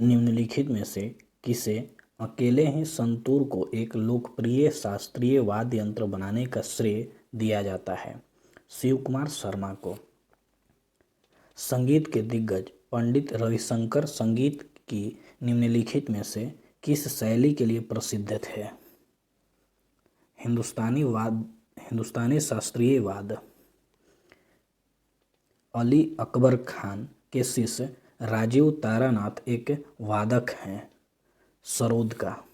निम्नलिखित में से किसे अकेले ही संतूर को एक लोकप्रिय शास्त्रीय वाद्य यंत्र बनाने का श्रेय दिया जाता है? शिव कुमार शर्मा को। संगीत के दिग्गज पंडित रविशंकर संगीत की निम्नलिखित में से किस शैली के लिए प्रसिद्ध थे? हिंदुस्तानी शास्त्रीय वाद्य। अली अकबर खान के शिष्य राजीव तारानाथ एक वादक हैं, सरोद का।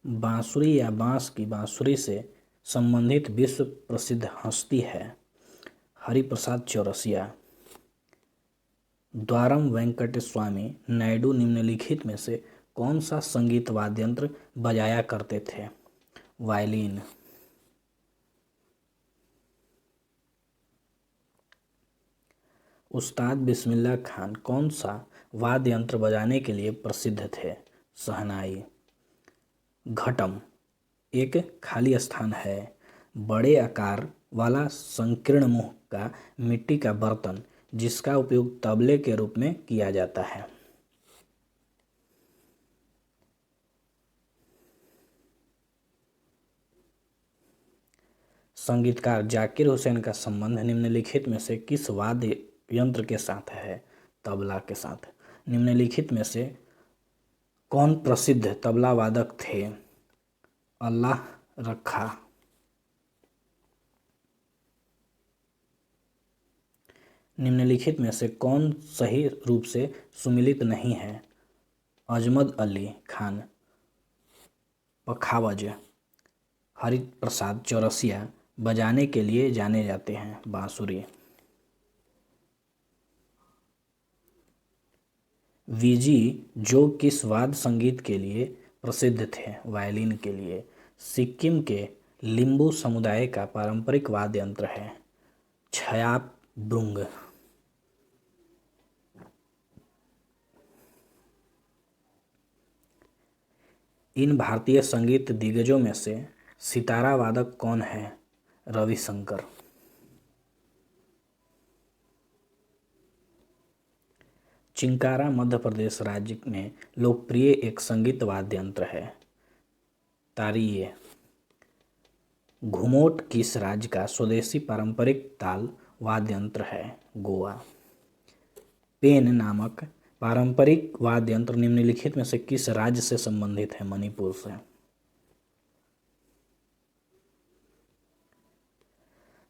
बांसुरी या बांस की बांसुरी से संबंधित विश्व प्रसिद्ध हस्ती है हरिप्रसाद चौरसिया। द्वारम वेंकटेस्वामी नायडू निम्नलिखित में से कौन सा संगीत वाद्य यंत्र बजाया करते थे? वायलिन। उस्ताद बिस्मिल्लाह खान कौन सा वाद्य यंत्र बजाने के लिए प्रसिद्ध थे? शहनाई। घटम एक खाली स्थान है, बड़े आकार वाला संकीर्ण मुंह का मिट्टी का बर्तन जिसका उपयोग तबले के रूप में किया जाता है। संगीतकार जाकिर हुसैन का संबंध निम्नलिखित में से किस वाद्य यंत्र के साथ है? तबला के साथ। निम्नलिखित में से कौन प्रसिद्ध तबला वादक थे? अल्लाह रखा। निम्नलिखित में से कौन सही रूप से सुमिलित नहीं है? अजमत अली खान। पखावज हरिप्रसाद चौरसिया बजाने के लिए जाने जाते हैं, बांसुरी। वीजी जो किस वाद्य संगीत के लिए प्रसिद्ध थे? वायलिन के लिए। सिक्किम के लिम्बू समुदाय का पारंपरिक वाद्य यंत्र है छयाप ब्रुंग। इन भारतीय संगीत दिग्गजों में से सितारा वादक कौन है? रविशंकर। चिंकारा मध्य प्रदेश राज्य में लोकप्रिय एक संगीत वाद्य यंत्र है, तारिये। घुमोट किस राज्य का स्वदेशी पारंपरिक ताल वाद्य यंत्र है? गोवा। पेन नामक पारंपरिक वाद्य यंत्र निम्नलिखित में से किस राज्य से संबंधित है? मणिपुर से।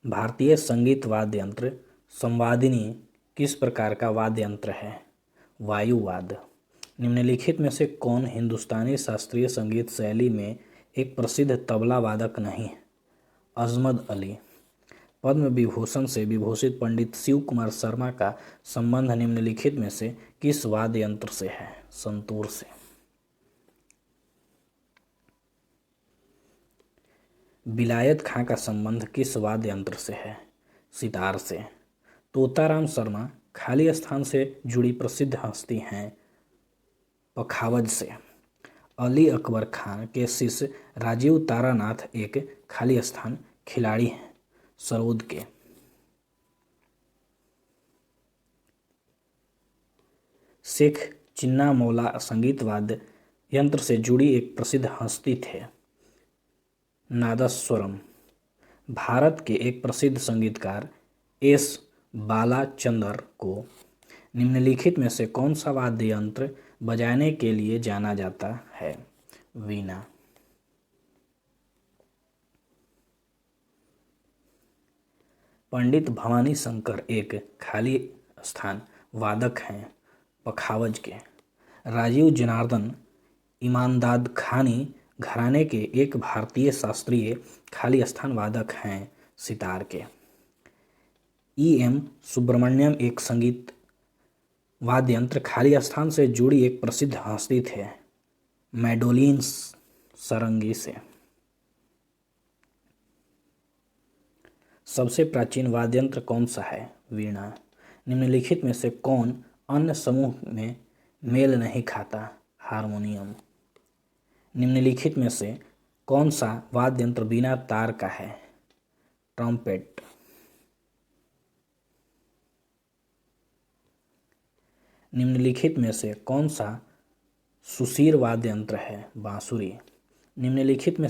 भारतीय संगीत वाद्य यंत्र संवादिनी किस प्रकार का वाद्य यंत्र है? वायुवाद्य। निम्नलिखित में से कौन हिंदुस्तानी शास्त्रीय संगीत शैली में एक प्रसिद्ध तबला वादक नहीं है? अजमत अली। पद्म विभूषण से विभूषित पंडित शिव कुमार शर्मा का संबंध निम्नलिखित में से किस वाद्य यंत्र से है? संतूर से। विलायत खां का संबंध किस वाद्य यंत्र से है? सितार से। तोताराम शर्मा खाली स्थान से जुड़ी प्रसिद्ध हस्ती हैं, पखावज से। अली अकबर खान के शिष्य राजीव तारानाथ एक खाली स्थान खिलाड़ी हैं, सरोद के। शेख चिन्ना मौला संगीत वाद्य यंत्र से जुड़ी एक प्रसिद्ध हस्ती थे, नादस्वरम। भारत के एक प्रसिद्ध संगीतकार एस बालाचंदर को निम्नलिखित में से कौन सा वाद्य यंत्र बजाने के लिए जाना जाता है? वीणा। पंडित भवानी शंकर एक खाली स्थान वादक हैं, पखावज के। राजीव जनार्दन इमामदाद खानी घराने के एक भारतीय शास्त्रीय खाली स्थान वादक हैं, सितार के। एम सुब्रमण्यम एक संगीत वाद्य यंत्र खाली स्थान से जुड़ी एक प्रसिद्ध हस्ती थे, मैडोलिन सारंगी से। सबसे प्राचीन वाद्य यंत्र कौन सा है? वीणा। निम्नलिखित में से कौन अन्य समूह में मेल नहीं खाता? हारमोनियम। निम्नलिखित में से कौन सा वाद्य यंत्र बिना तार का है? ट्रम्पेट। निम्नलिखित में से कौन सा सुशीर वाद्य यंत्र है? बांसुरी। निम्नलिखित में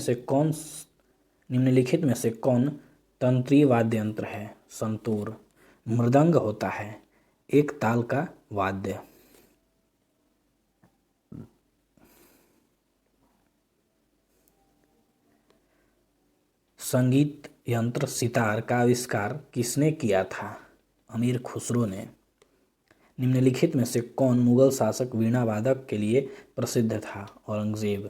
से कौन तंत्रीय वाद्य यंत्र है? संतूर। मृदंग होता है एक ताल का वाद्य। संगीत यंत्र सितार का आविष्कार किसने किया था? अमीर खुसरो ने। निम्नलिखित में से कौन मुगल शासक वीणा वादक के लिए प्रसिद्ध था? औरंगजेब।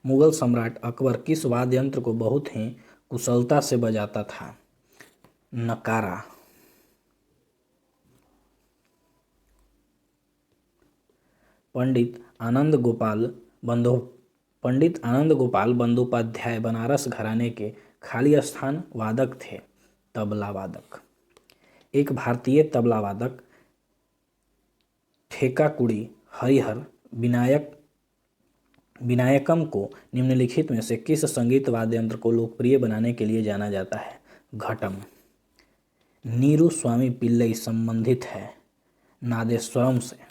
मुगल सम्राट अकबर किस वाद्य यंत्र को बहुत ही कुशलता से बजाता था? नकारा। पंडित आनंद गोपाल बंदोपाध्याय बनारस घराने के खाली स्थान वादक थे। तबला वादक। एक भारतीय तबला वादक ठेकाकुड़ी हरिहर विनायकम को निम्नलिखित में से किस संगीत वाद्य यंत्र को लोकप्रिय बनाने के लिए जाना जाता है? घटम। नीरू स्वामी पिल्लई संबंधित है नादेश्वरम से।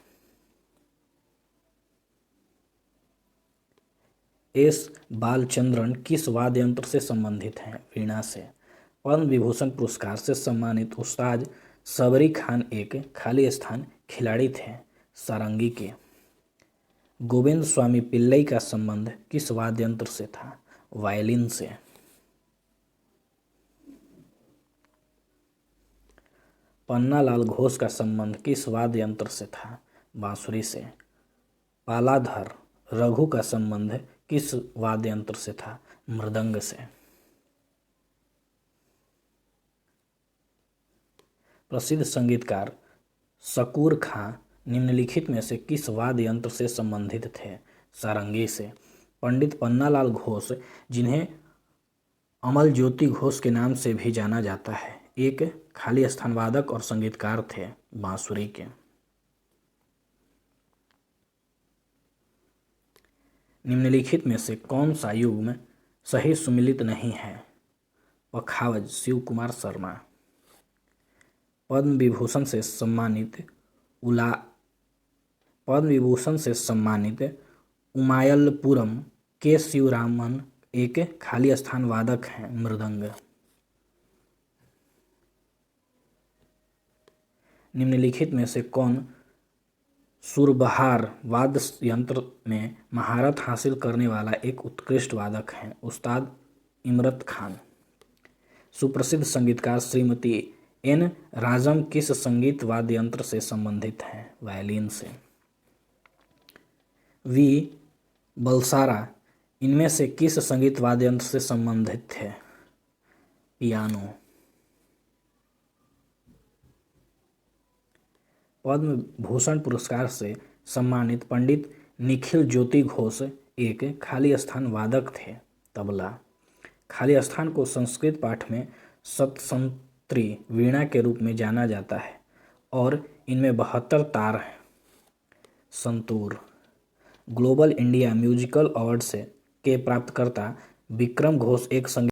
एस बालचंद्रन किस वाद्य यंत्र से संबंधित हैं? वीणा से। पद्म विभूषण पुरस्कार से सम्मानित उस्ताद सबरी खान एक खाली स्थान खिलाड़ी थे। सारंगी के। गोविंद स्वामी पिल्लई का संबंध किस वाद्य यंत्र से था? वायलिन से। पन्नालाल घोष का संबंध किस वाद्य यंत्र से था? बांसुरी से। पालाधर रघु का संबंध किस वाद्य यंत्र से था? मृदंग से। प्रसिद्ध संगीतकार शकूर खां निम्नलिखित में से किस वाद्य यंत्र से संबंधित थे? सारंगी से। पंडित पन्नालाल घोष, जिन्हें अमल ज्योति घोष के नाम से भी जाना जाता है, एक खाली स्थान वादक और संगीतकार थे। बांसुरी के। निम्नलिखित में से कौन सा युग्म सही सुमिलित नहीं है? पखावज शिव कुमार शर्मा। पद्म विभूषण से सम्मानित उमायलपुरम के शिवरामन एक खाली स्थान वादक हैं। मृदंग। निम्नलिखित में से कौन सुरबहार वाद्य यंत्र में महारत हासिल करने वाला एक उत्कृष्ट वादक है? उस्ताद इमरत खान। सुप्रसिद्ध संगीतकार श्रीमती एन राजम किस संगीत वाद्य यंत्र से संबंधित हैं? वायलिन से। वी बलसारा इनमें से किस संगीत वाद्य यंत्र से संबंधित थे? पियानो। पद्म भूषण पुरस्कार से सम्मानित पंडित निखिल ज्योति घोष एक खाली स्थान वादक थे। तबला। खाली स्थान को संस्कृत पाठ में सतसंत्री वीणा के रूप में जाना जाता है और इनमें 72 तार हैं। Santoor. Global India musical award से के प्राप्तकर्ता विक्रम घोष एक संगीत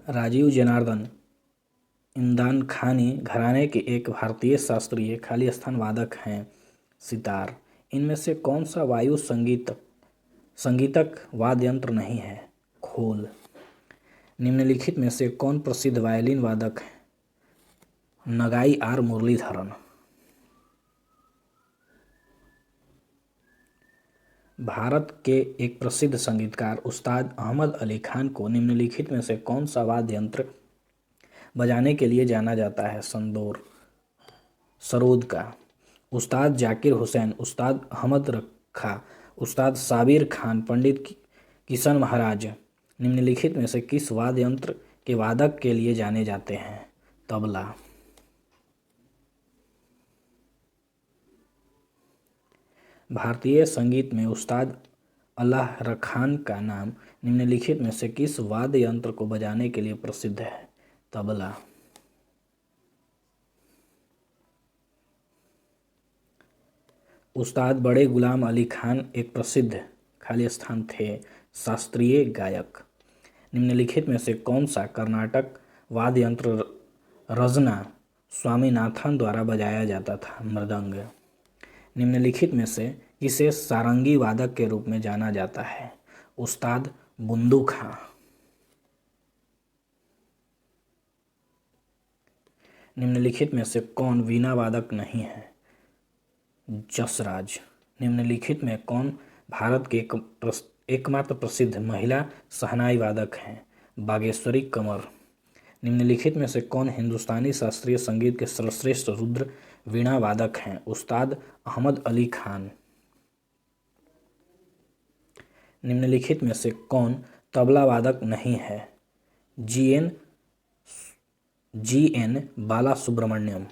राजीव जनार्दन इमदान खानी घराने के एक भारतीय शास्त्रीय खाली स्थान वादक हैं। सितार। इनमें से कौन सा वायु संगीतक वाद्य यंत्र नहीं है? खोल। निम्नलिखित में से कौन प्रसिद्ध वायलिन वादक है? नगाई आर मुरलीधरन। भारत के एक प्रसिद्ध संगीतकार उस्ताद अहमद अली खान को निम्नलिखित में से कौन सा वाद्य यंत्र बजाने के लिए जाना जाता है? सरोद का। उस्ताद जाकिर हुसैन, उस्ताद अहमद रखा, उस्ताद साबिर खान, पंडित किशन महाराज निम्नलिखित में से किस वाद्य यंत्र के वादक के लिए जाने जाते हैं? तबला। भारतीय संगीत में उस्ताद अल्लाह रखान का नाम निम्नलिखित में से किस वाद्य यंत्र को बजाने के लिए प्रसिद्ध है? तबला। उस्ताद बड़े गुलाम अली खान एक प्रसिद्ध खाली स्थान थे। शास्त्रीय गायक। निम्नलिखित में से कौन सा कर्नाटक वाद्य यंत्र रजना स्वामीनाथन द्वारा बजाया जाता था? मृदंग। निम्नलिखित में से किसे सारंगी वादक के रूप में जाना जाता है? उस्ताद बुंदू खां। निम्नलिखित में से कौन वीणा वादक नहीं है? जसराज। निम्नलिखित में कौन भारत के एकमात्र प्रसिद्ध महिला शहनाई वादक हैं? बागेश्वरी कंवर। निम्नलिखित में से कौन हिंदुस्तानी शास्त्रीय संगीत के सर्वश्रेष्ठ रुद्र वीणा वादक हैं? उस्ताद अहमद अली खान। निम्नलिखित में से कौन तबला वादक नहीं है? G N Balasubrahmanyam.